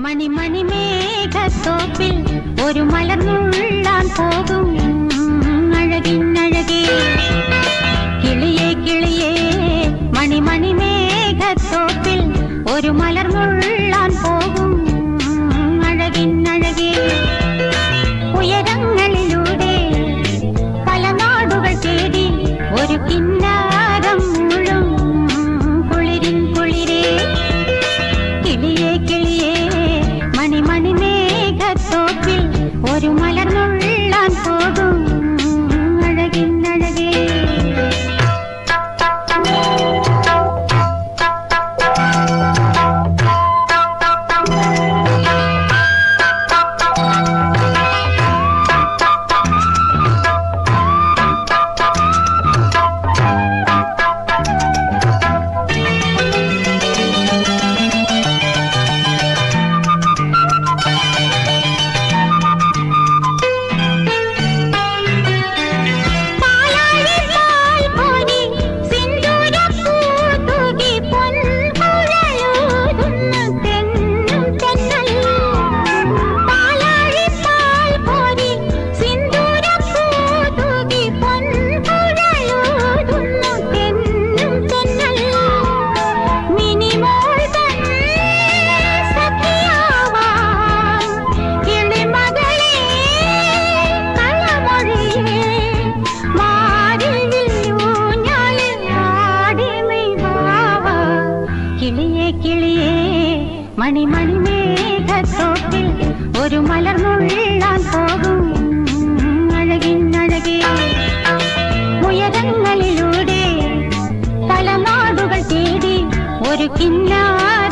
മണി മേഘത്തോപ്പിൽ ഒരു മലർന്നുള്ളാൻ പോകും അഴകിന്നഴകേ കിളിയേ കിളിയേ മണി മേഘത്തോപ്പിൽ ഒരു മലർന്നുള്ളാൻ പോകും അഴകിന്നഴകേ ഉയരങ്ങളിലൂടെ പല നാടുകൾ തേടി ഒരു കിന്നാരം മുഴും കുളിരിൻ കുളിരേ കിളിയേ കിളിയേ മണി മേഘത്തോപ്പിൽ ഒരു മലർന്നുള്ളാൻ പോകും അഴകിന്നഴകേ മണി മേഘത്തോപ്പിൽ ഒരു മലർന്നുള്ളാൻ പോകും അഴകിന്നഴകേ ഉയരങ്ങളിലൂടെ പല നാടുകൾ തേടി ഒരു കിന്നാരം